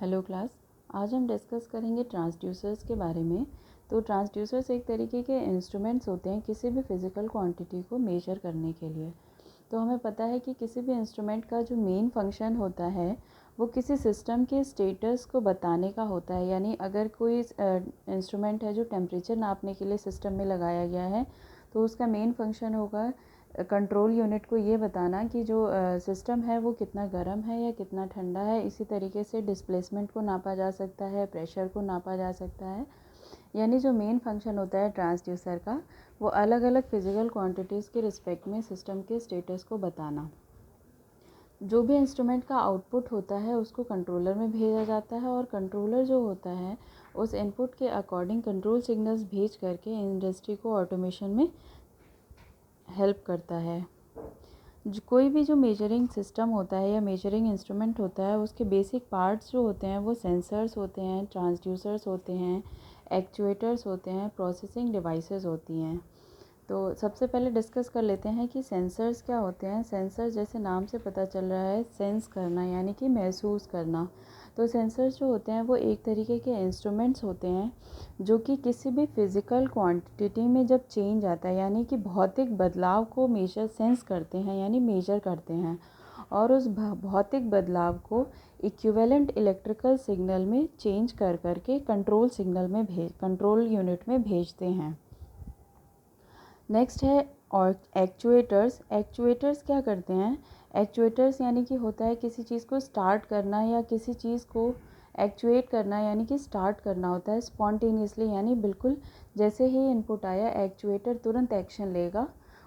Hello class. आज हम discuss करेंगे ट्रांसड्यूसर्स के बारे में। तो ट्रांसड्यूसर्स एक तरीके के इंस्ट्रूमेंट्स होते हैं किसी भी फिज़िकल क्वांटिटी को मेजर करने के लिए। तो हमें पता है कि किसी भी इंस्ट्रूमेंट का जो मेन फंक्शन होता है वो किसी सिस्टम के स्टेटस को बताने का होता है। यानी अगर कोई इंस्ट्रूमेंट है जो टेम्परेचर नापने के लिए सिस्टम में लगाया गया है तो उसका मेन फंक्शन होगा कंट्रोल यूनिट को ये बताना कि जो सिस्टम है वो कितना गर्म है या कितना ठंडा है। इसी तरीके से डिस्प्लेसमेंट को नापा जा सकता है, प्रेशर को नापा जा सकता है। यानी जो मेन फंक्शन होता है ट्रांसड्यूसर का वो अलग अलग फिज़िकल क्वांटिटीज़ के रिस्पेक्ट में सिस्टम के स्टेटस को बताना। जो भी इंस्ट्रूमेंट का आउटपुट होता है उसको कंट्रोलर में भेजा जाता है और कंट्रोलर जो होता है उस इनपुट के अकॉर्डिंग कंट्रोल सिग्नल्स भेज करके इंडस्ट्री को ऑटोमेशन में हेल्प करता है। कोई भी जो मेजरिंग सिस्टम होता है या मेजरिंग इंस्ट्रूमेंट होता है उसके बेसिक पार्ट्स जो होते हैं वो सेंसर्स होते हैं, ट्रांसड्यूसर्स होते हैं, एक्चुएटर्स होते हैं, प्रोसेसिंग डिवाइसेस होती हैं। तो सबसे पहले डिस्कस कर लेते हैं कि सेंसर्स क्या होते हैं। सेंसर जैसे नाम से पता चल रहा है सेंस करना यानी कि महसूस करना। तो सेंसर्स जो होते हैं वो एक तरीके के इंस्ट्रूमेंट्स होते हैं जो कि किसी भी फिज़िकल क्वांटिटी में जब चेंज आता है यानी कि भौतिक बदलाव को सेंस करते हैं यानी मेजर करते हैं और उस भौतिक बदलाव को इक्विवेलेंट इलेक्ट्रिकल सिग्नल में चेंज कर करके कंट्रोल यूनिट में भेजते हैं। नेक्स्ट है और एक्चुएटर्स। एक्चुएटर्स क्या करते हैं? एक्चुएटर्स यानी कि होता है किसी चीज़ को स्टार्ट करना या किसी चीज़ को एक्चुएट करना यानी कि स्टार्ट करना होता है स्पॉन्टेनियसली। यानी बिल्कुल जैसे ही इनपुट आया एक्चुएटर तुरंत एक्शन लेगा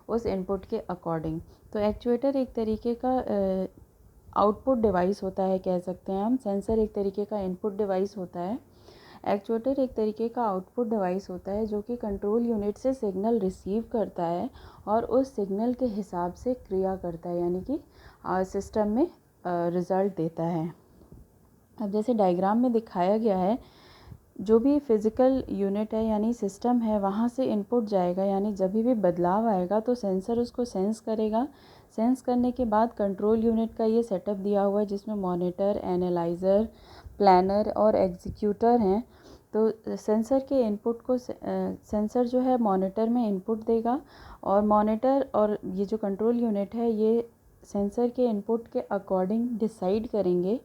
उस इनपुट के अकॉर्डिंग। तो एक्चुएटर एक तरीके का आउटपुट डिवाइस होता है कह सकते हैं हम। सेंसर एक तरीके का इनपुट डिवाइस होता है। एक्चुएटर एक तरीके का आउटपुट डिवाइस होता है जो कि कंट्रोल यूनिट से सिग्नल रिसीव करता है और उस सिग्नल के हिसाब से क्रिया करता है यानी कि सिस्टम में रिज़ल्ट देता है। अब जैसे डायग्राम में दिखाया गया है, जो भी फिज़िकल यूनिट है यानी सिस्टम है वहाँ से इनपुट जाएगा यानी जब भी बदलाव आएगा तो सेंसर उसको सेंस करेगा। सेंस करने के बाद कंट्रोल यूनिट का ये सेटअप दिया हुआ है जिसमें मॉनिटर, एनालाइज़र, प्लानर और एग्जीक्यूटर हैं। तो सेंसर के इनपुट को सेंसर जो है मॉनिटर में इनपुट देगा और मॉनिटर और ये जो कंट्रोल यूनिट है ये सेंसर के इनपुट के अकॉर्डिंग डिसाइड करेंगे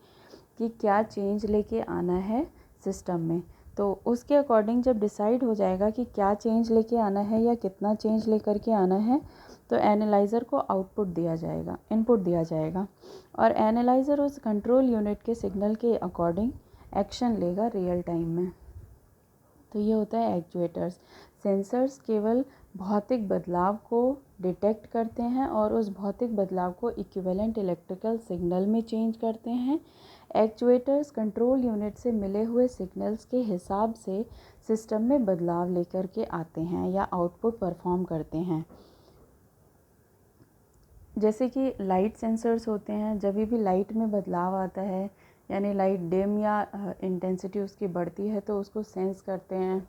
कि क्या चेंज लेके आना है सिस्टम में। तो उसके अकॉर्डिंग जब डिसाइड हो जाएगा कि क्या चेंज लेके आना है या कितना चेंज लेकर के आना है तो एनालाइज़र को इनपुट दिया जाएगा और एनालाइज़र उस कंट्रोल यूनिट के सिग्नल के अकॉर्डिंग एक्शन लेगा रियल टाइम में। तो ये होता है एक्चुएटर्स। सेंसर्स केवल भौतिक बदलाव को डिटेक्ट करते हैं और उस भौतिक बदलाव को इक्विवेलेंट इलेक्ट्रिकल सिग्नल में चेंज करते हैं। एक्चुएटर्स कंट्रोल यूनिट से मिले हुए सिग्नल्स के हिसाब से सिस्टम में बदलाव लेकर के आते हैं या आउटपुट परफॉर्म करते हैं। जैसे कि लाइट सेंसर्स होते हैं, जब भी लाइट में बदलाव आता है यानी लाइट डिम या इंटेंसिटी उसकी बढ़ती है तो उसको सेंस करते हैं।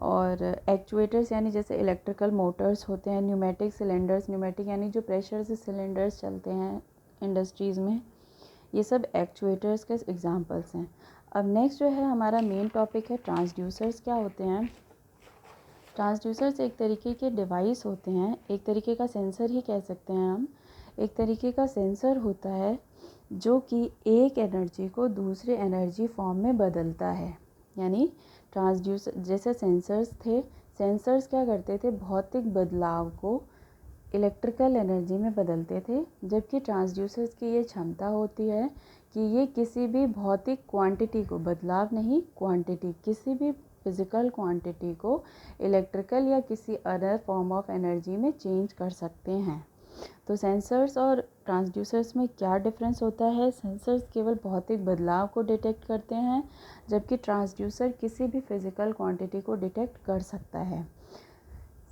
और एक्चुएटर्स यानी जैसे इलेक्ट्रिकल मोटर्स होते हैं, न्यूमेटिक यानी जो प्रेशर से सिलेंडर्स चलते हैं इंडस्ट्रीज़ में, ये सब एक्चुएटर्स के एग्जांपल्स हैं। अब नेक्स्ट जो है हमारा मेन टॉपिक है ट्रांसड्यूसर्स क्या होते हैं। ट्रांसड्यूसर्स एक तरीके के डिवाइस होते हैं, एक तरीके का सेंसर ही कह सकते हैं हम। एक तरीके का सेंसर होता है जो कि एक एनर्जी को दूसरे एनर्जी फॉर्म में बदलता है। यानी ट्रांसड्यूसर जैसे सेंसर्स क्या करते थे? भौतिक बदलाव को इलेक्ट्रिकल एनर्जी में बदलते थे, जबकि ट्रांसड्यूसर्स की ये क्षमता होती है कि ये किसी भी भौतिक क्वांटिटी को, बदलाव नहीं क्वांटिटी, किसी भी फिज़िकल क्वांटिटी को इलेक्ट्रिकल या किसी अदर फॉर्म ऑफ एनर्जी में चेंज कर सकते हैं। तो सेंसर्स और ट्रांसड्यूसर्स में क्या डिफरेंस होता है? सेंसर्स केवल भौतिक बदलाव को डिटेक्ट करते हैं जबकि ट्रांसड्यूसर किसी भी फिज़िकल क्वांटिटी को डिटेक्ट कर सकता है।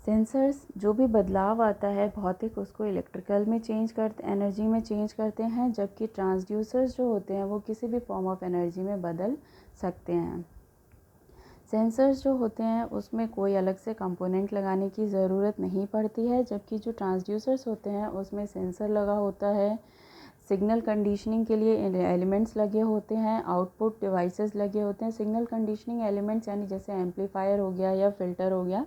सेंसर्स जो भी बदलाव आता है भौतिक उसको इलेक्ट्रिकल में एनर्जी में चेंज करते हैं, जबकि ट्रांसड्यूसर्स जो होते हैं वो किसी भी फॉर्म ऑफ एनर्जी में बदल सकते हैं। सेंसर्स जो होते हैं उसमें कोई अलग से कंपोनेंट लगाने की ज़रूरत नहीं पड़ती है, जबकि जो ट्रांसड्यूसर्स होते हैं उसमें सेंसर लगा होता है। सिग्नल कंडीशनिंग के लिए एलिमेंट्स लगे होते हैं, आउटपुट डिवाइसेस लगे होते हैं। सिग्नल कंडीशनिंग एलिमेंट्स यानी जैसे एम्पलीफायर हो गया या फ़िल्टर हो गया।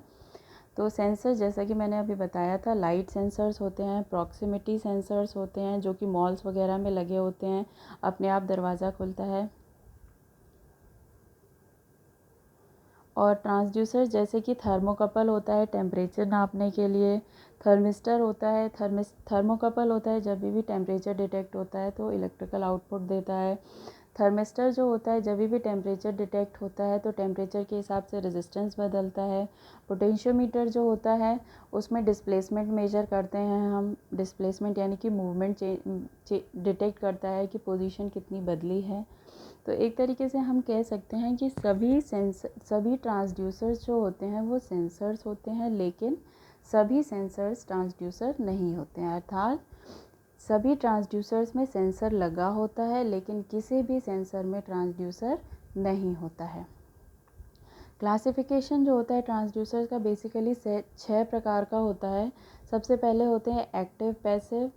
तो सेंसर जैसा कि मैंने अभी बताया था, लाइट सेंसर्स होते हैं, प्रॉक्सिमिटी सेंसर्स होते हैं जो कि मॉल्स वगैरह में लगे होते हैं, अपने आप दरवाज़ा खुलता है। और ट्रांसड्यूसर जैसे कि थर्मोकपल होता है टेम्परेचर नापने के लिए, थर्मिस्टर होता है, थर्मोकपल होता है जब भी टेम्परेचर डिटेक्ट होता है तो इलेक्ट्रिकल आउटपुट देता है। थर्मिस्टर जो होता है जब भी टेम्परेचर डिटेक्ट होता है तो टेम्परेचर के हिसाब से रेजिस्टेंस बदलता है। पोटेंशियोमीटर जो होता है उसमें डिस्प्लेसमेंट मेजर करते हैं हम, डिस्प्लेसमेंट यानी कि मूवमेंट डिटेक्ट करता है कि पोजीशन कितनी बदली है। तो एक तरीके से हम कह सकते हैं कि सभी ट्रांसड्यूसर्स जो होते हैं वो सेंसर्स होते हैं, लेकिन सभी सेंसर्स ट्रांसड्यूसर नहीं होते हैं। अर्थात सभी ट्रांसड्यूसर्स में सेंसर लगा होता है लेकिन किसी भी सेंसर में ट्रांसड्यूसर नहीं होता है। क्लासिफिकेशन जो होता है ट्रांसड्यूसर का बेसिकली 6 प्रकार का होता है। सबसे पहले होते हैं एक्टिव, पैसिव।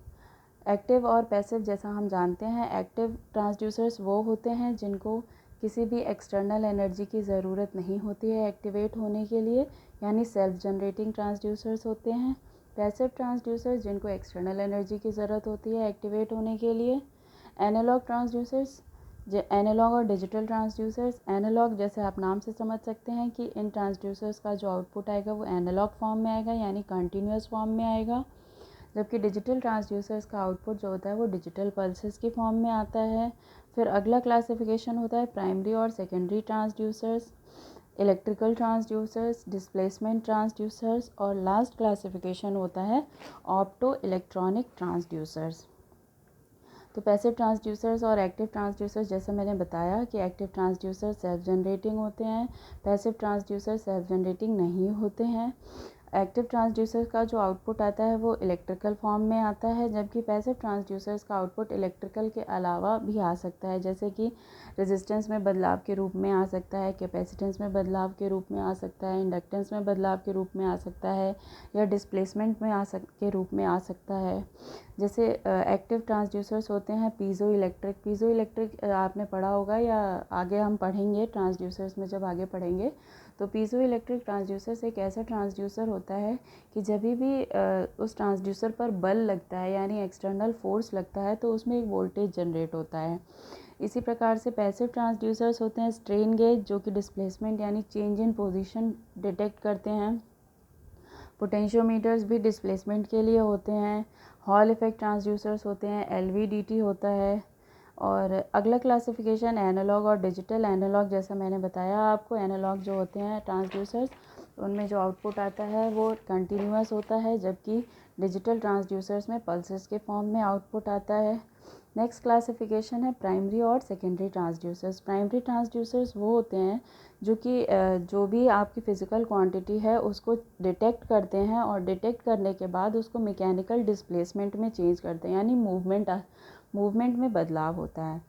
एक्टिव और पैसिव जैसा हम जानते हैं, एक्टिव ट्रांसड्यूसर्स वो होते हैं जिनको किसी भी एक्सटर्नल एनर्जी की ज़रूरत नहीं होती है एक्टिवेट होने के लिए, यानी सेल्फ जनरेटिंग ट्रांसड्यूसर्स होते हैं। पैसिव ट्रांसड्यूसर्स जिनको एक्सटर्नल एनर्जी की ज़रूरत होती है एक्टिवेट होने के लिए। एनालॉग ट्रांसड्यूसर्स, एनालॉग और डिजिटल ट्रांसड्यूसर्स। एनालॉग जैसे आप नाम से समझ सकते हैं कि इन ट्रांसड्यूसर्स का जो आउटपुट आएगा वो एनालॉग फॉर्म में आएगा, यानी कंटिन्यूस फॉर्म में आएगा। जबकि डिजिटल ट्रांसड्यूसर्स का आउटपुट जो होता है वो डिजिटल पल्सेस की फॉर्म में आता है। फिर अगला क्लासिफिकेशन होता है प्राइमरी और secondary transducers, electrical transducers, displacement transducers, और लास्ट क्लासिफिकेशन होता है ऑप्टो इलेक्ट्रॉनिक ट्रांसड्यूसर्स। तो पैसिव ट्रांसड्यूसर्स और एक्टिव ट्रांसड्यूसर्स जैसे मैंने बताया कि एक्टिव ट्रांसड्यूसर सेल्फ जनरेटिंग होते हैं, पैसिव ट्रांसड्यूसर सेल्फ जनरेटिंग नहीं होते हैं। एक्टिव ट्रांसड्यूसर का जो आउटपुट आता है वो इलेक्ट्रिकल फॉर्म में आता है, जबकि पैसिव ट्रांसड्यूसर्स का आउटपुट इलेक्ट्रिकल के अलावा भी आ सकता है, जैसे कि रेजिस्टेंस में बदलाव के रूप में आ सकता है, कैपेसिटेंस में बदलाव के रूप में आ सकता है, इंडक्टेंस में बदलाव के रूप में आ सकता है, या डिस्प्लेसमेंट में के रूप में आ सकता है। जैसे एक्टिव ट्रांसड्यूसर्स होते हैं पीजो इलेक्ट्रिक। पीजो इलेक्ट्रिक आपने पढ़ा होगा या आगे हम पढ़ेंगे ट्रांसड्यूसर्स में, जब आगे पढ़ेंगे। तो पीजो इलेक्ट्रिक ट्रांसड्यूसर्स एक ऐसा ट्रांसड्यूसर होता है कि जब भी उस ट्रांसड्यूसर पर बल लगता है यानी एक्सटर्नल फोर्स लगता है तो उसमें एक वोल्टेज जनरेट होता है। इसी प्रकार से पैसिव ट्रांसड्यूसर्स होते हैं स्ट्रेन गेज, जो कि डिस्प्लेसमेंट यानी चेंज इन पोजीशन डिटेक्ट करते हैं। पोटेंशियोमीटर्स भी डिस्प्लेसमेंट के लिए होते हैं। हॉल इफेक्ट ट्रांसड्यूसर्स होते हैं, एलवीडीटी होता है। और अगला क्लासिफिकेशन एनालॉग और डिजिटल। एनालॉग जैसा मैंने बताया आपको, एनालॉग जो होते हैं ट्रांसड्यूसर्स उनमें जो आउटपुट आता है वो कंटिन्यूअस होता है, जबकि डिजिटल ट्रांसड्यूसर्स में पल्सेस के फॉर्म में आउटपुट आता है। नेक्स्ट क्लासिफिकेशन है प्राइमरी और सेकेंडरी ट्रांसड्यूसर्स। प्राइमरी ट्रांसड्यूसर्स वो होते हैं जो कि जो भी आपकी फ़िज़िकल क्वांटिटी है उसको डिटेक्ट करते हैं और डिटेक्ट करने के बाद उसको मैकेनिकल डिस्प्लेसमेंट में चेंज करते हैं, यानी मूवमेंट में बदलाव होता है।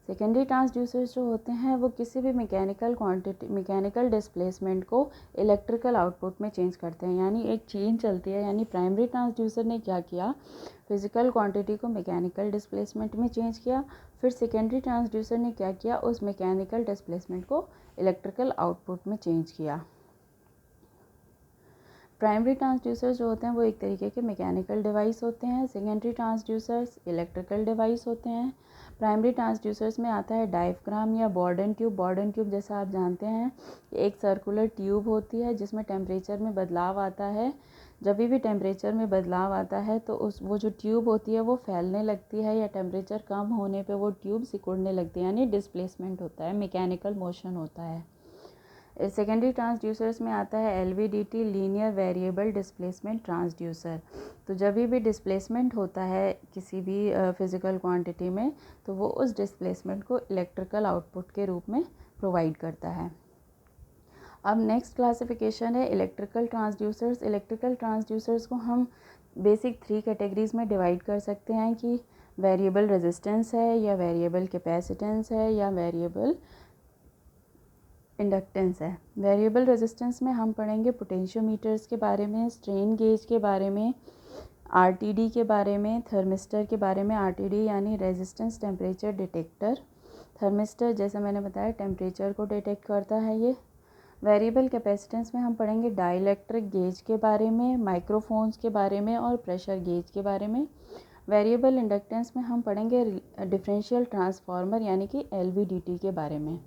सेकेंडरी ट्रांसड्यूसर्स जो होते हैं वो किसी भी मैकेनिकल डिस्प्लेसमेंट को इलेक्ट्रिकल आउटपुट में चेंज करते हैं, यानी एक चेन चलती है। यानी प्राइमरी ट्रांसड्यूसर ने क्या किया, फिज़िकल क्वांटिटी को मैकेनिकल डिस्प्लेसमेंट में चेंज किया। फिर सेकेंडरी ट्रांसड्यूसर ने क्या किया, उस मैकेनिकल डिस्प्लेसमेंट को इलेक्ट्रिकल आउटपुट में चेंज किया। प्राइमरी ट्रांसड्यूसर्स जो होते हैं वो एक तरीके के मैकेनिकल डिवाइस होते हैं, सेकेंडरी ट्रांसड्यूसर्स इलेक्ट्रिकल डिवाइस होते हैं। प्राइमरी ट्रांसड्यूसर्स में आता है डायफ्राम या बॉर्डन ट्यूब। बॉर्डन ट्यूब जैसा आप जानते हैं एक सर्कुलर ट्यूब होती है जिसमें टेम्परेचर में बदलाव आता है। जब भी टेम्परेचर में बदलाव आता है तो वो जो ट्यूब होती है वो फैलने लगती है, या टेम्परेचर कम होने पे वो ट्यूब सिकुड़ने लगती है, यानी डिस्प्लेसमेंट होता है, मैकेनिकल मोशन होता है। सेकेंडरी ट्रांसड्यूसर्स में आता है LVDT, linear variable displacement transducer. तो जब भी डिस्प्लेसमेंट होता है किसी भी फिज़िकल क्वांटिटी में तो वो उस डिस्प्लेसमेंट को इलेक्ट्रिकल आउटपुट के रूप में प्रोवाइड करता है। अब नेक्स्ट क्लासिफिकेशन है इलेक्ट्रिकल ट्रांसड्यूसर्स। इलेक्ट्रिकल ट्रांसड्यूसर्स को हम बेसिक 3 कैटेगरीज में डिवाइड कर सकते हैं कि वेरिएबल रेजिस्टेंस है, या वेरिएबल कैपेसिटेंस है, या वेरिएबल इंडक्टेंस है। वेरिएबल रेजिस्टेंस में हम पढ़ेंगे पोटेंशियोमीटर्स के बारे में, स्ट्रेन गेज के बारे में, आरटीडी के बारे में, थर्मिस्टर के बारे में। आरटीडी यानी रेजिस्टेंस टेम्परेचर डिटेक्टर। थर्मिस्टर जैसे मैंने बताया टेम्परेचर को डिटेक्ट करता है ये। वेरिएबल कैपेसिटेंस में हम पढ़ेंगे डाइलेक्ट्रिक गेज के बारे में, माइक्रोफोन्स के बारे में और प्रेशर गेज के बारे में। वेरिएबल इंडक्टेंस में हम पढ़ेंगे डिफरेंशियल ट्रांसफार्मर यानी कि एलवीडीटी के बारे में।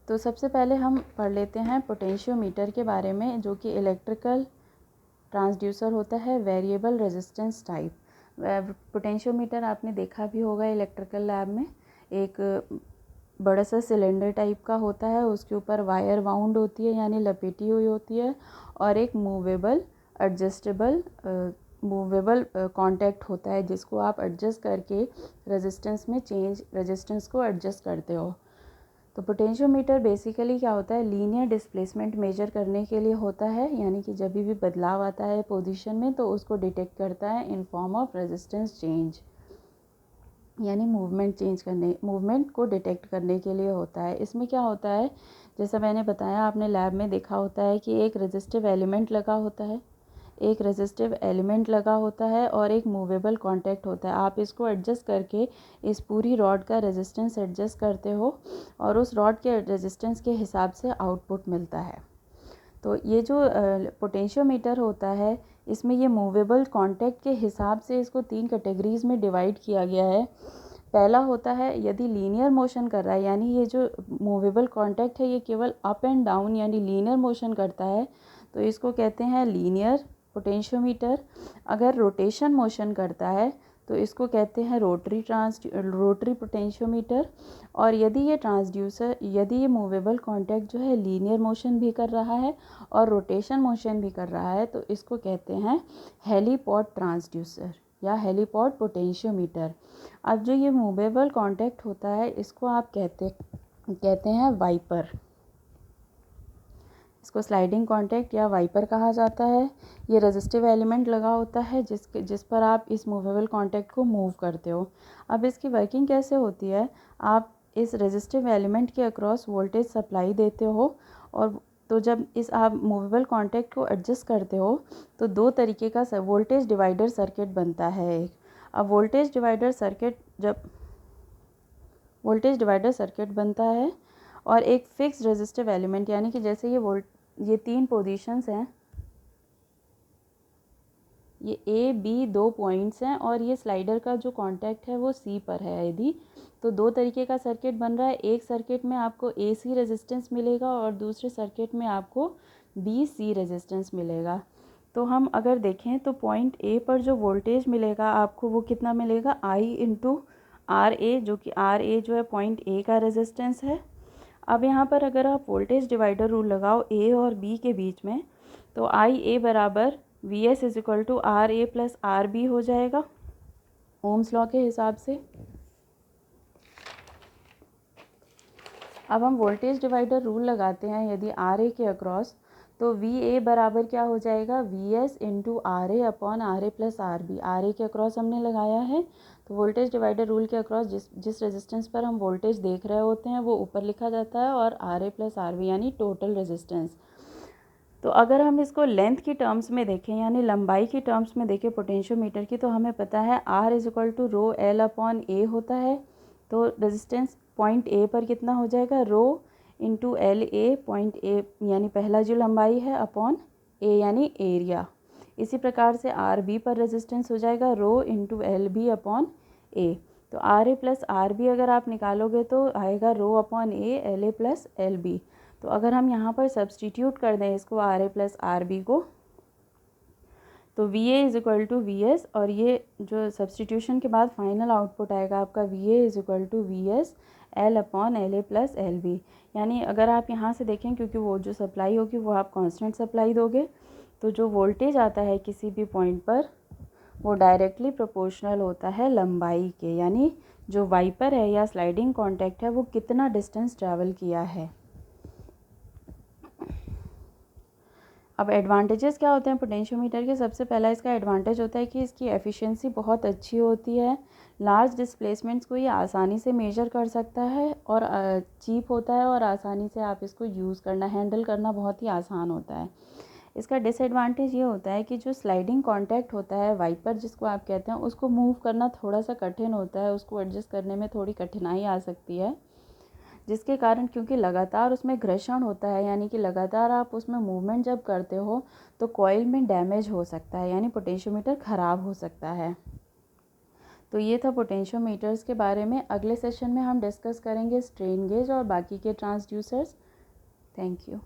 तो सबसे पहले हम पढ़ लेते हैं पोटेंशियोमीटर के बारे में, जो कि इलेक्ट्रिकल ट्रांसड्यूसर होता है वेरिएबल रेजिस्टेंस टाइप। पोटेंशियोमीटर आपने देखा भी होगा इलेक्ट्रिकल लैब में, एक बड़ा सा सिलेंडर टाइप का होता है, उसके ऊपर वायर वाउंड होती है यानी लपेटी हुई होती है, और एक मूवेबल एडजस्टेबल कॉन्टैक्ट होता है जिसको आप एडजस्ट करके रेजिस्टेंस में चेंज, रेजिस्टेंस को एडजस्ट करते हो। तो पोटेंशियोमीटर बेसिकली क्या होता है, लीनियर डिस्प्लेसमेंट मेजर करने के लिए होता है, यानी कि जब भी बदलाव आता है पोजीशन में तो उसको डिटेक्ट करता है in form of resistance change, यानी मूवमेंट को डिटेक्ट करने के लिए होता है। इसमें क्या होता है, जैसा मैंने बताया, आपने लैब में देखा होता है कि एक रेजिस्टिव एलिमेंट लगा होता है, और एक मूवेबल कॉन्टैक्ट होता है। आप इसको एडजस्ट करके इस पूरी रॉड का रेजिस्टेंस एडजस्ट करते हो और उस रॉड के रेजिस्टेंस के हिसाब से आउटपुट मिलता है। तो ये जो पोटेंशियोमीटर होता है, इसमें ये मूवेबल कॉन्टैक्ट के हिसाब से इसको 3 कैटेगरीज में डिवाइड किया गया है। पहला होता है यदि लीनियर मोशन कर रहा है, यानी ये जो मूवेबल कॉन्टैक्ट है ये केवल अप एंड डाउन यानी लीनियर मोशन करता है, तो इसको कहते हैं लीनियर पोटेंशियोमीटर। अगर रोटेशन मोशन करता है तो इसको कहते हैं रोटरी पोटेंशियोमीटर। और यदि ये मूवेबल कॉन्टैक्ट जो है लीनियर मोशन भी कर रहा है और रोटेशन मोशन भी कर रहा है, तो इसको कहते हैं हेलीपॉड ट्रांसड्यूसर या हेलीपॉड पोटेंशियोमीटर। अब जो ये मूवेबल कॉन्टैक्ट होता है इसको आप कहते हैं वाइपर। इसको स्लाइडिंग कॉन्टैक्ट या वाइपर कहा जाता है। ये रेजिस्टिव एलिमेंट लगा होता है जिस पर आप इस मूवेबल कॉन्टैक्ट को मूव करते हो। अब इसकी वर्किंग कैसे होती है, आप इस रेजिस्टिव एलिमेंट के अक्रॉस वोल्टेज सप्लाई देते हो, और तो जब इस आप मूवेबल कॉन्टैक्ट को एडजस्ट करते हो तो 2 तरीके का वोल्टेज डिवाइडर सर्किट बनता है। अब वोल्टेज डिवाइडर सर्किट बनता है और एक फिक्स रेजिस्टिव एलिमेंट, यानी कि जैसे ये 3 पोजीशंस हैं, ये ए बी 2 पॉइंट्स हैं और ये स्लाइडर का जो कांटेक्ट है वो सी पर है। यदि तो 2 तरीके का सर्किट बन रहा है, एक सर्किट में आपको ए सी रेजिस्टेंस मिलेगा और दूसरे सर्किट में आपको बी सी रेजिस्टेंस मिलेगा। तो हम अगर देखें तो पॉइंट ए पर जो वोल्टेज मिलेगा आपको वो कितना मिलेगा, आई इंटू आर ए, जो कि आर ए जो है पॉइंट ए का रेजिस्टेंस है। अब यहाँ पर अगर आप वोल्टेज डिवाइडर रूल लगाओ ए और बी के बीच में, तो आई ए बराबर V S is equal to R A plus R B हो जाएगा ओम्स लॉ के हिसाब से। अब हम वोल्टेज डिवाइडर रूल लगाते हैं यदि आर ए के अक्रॉस, तो वी ए बराबर क्या हो जाएगा, V S into R A upon R A plus R B. R A के अक्रॉस हमने लगाया है, तो वोल्टेज डिवाइडर रूल के अक्रॉस जिस रेजिस्टेंस पर हम वोल्टेज देख रहे होते हैं वो ऊपर लिखा जाता है, और R A plus R B यानी टोटल रेजिस्टेंस। तो अगर हम इसको लेंथ की टर्म्स में देखें यानी लंबाई की टर्म्स में देखें पोटेंशियोमीटर की, तो हमें पता है R is equal to rho L upon A होता है। तो रेजिस्टेंस पॉइंट ए पर कितना हो जाएगा, rho into L A, point A यानी पहला जो लंबाई है अपॉन ए यानी एरिया। इसी प्रकार से आर बी पर रेजिस्टेंस हो जाएगा rho into L B upon A. तो R A plus R B अगर आप निकालोगे तो आएगा rho upon A L A plus L B. तो अगर हम यहाँ पर सब्सटीट्यूट कर दें इसको R A plus R B को, तो V A is equal to V S, और ये जो सब्सटीट्यूशन के बाद फाइनल आउटपुट आएगा आपका V A is equal to V S L upon L A plus L B. यानी अगर आप यहाँ से देखें, क्योंकि वो जो सप्लाई होगी वो आप कांस्टेंट सप्लाई दोगे, तो जो वोल्टेज आता है किसी भी पॉइंट पर वो डायरेक्टली प्रोपोर्शनल होता है लंबाई के, यानी जो वाइपर है या स्लाइडिंग कॉन्टैक्ट है वो कितना डिस्टेंस ट्रैवल किया है। अब एडवांटेजेस क्या होते हैं पोटेंशियोमीटर के, सबसे पहला इसका एडवांटेज होता है कि इसकी एफिशिएंसी बहुत अच्छी होती है। लार्ज डिस्प्लेसमेंट्स को ये आसानी से मेजर कर सकता है और चीप होता है, और आसानी से आप इसको यूज़ करना, हैंडल करना बहुत ही आसान होता है। इसका डिसएडवांटेज ये होता है कि जो स्लाइडिंग कांटेक्ट होता है, वाइपर जिसको आप कहते हैं, उसको मूव करना थोड़ा सा कठिन होता है, उसको एडजस्ट करने में थोड़ी कठिनाई आ सकती है, जिसके कारण क्योंकि लगातार उसमें घर्षण होता है, यानी कि लगातार आप उसमें मूवमेंट जब करते हो तो कॉइल में डैमेज हो सकता है, यानी पोटेंशियोमीटर ख़राब हो सकता है। तो ये था पोटेंशियोमीटर्स के बारे में। अगले सेशन में हम डिस्कस करेंगे स्ट्रेन गेज और बाकी के ट्रांसड्यूसर्स। Thank you.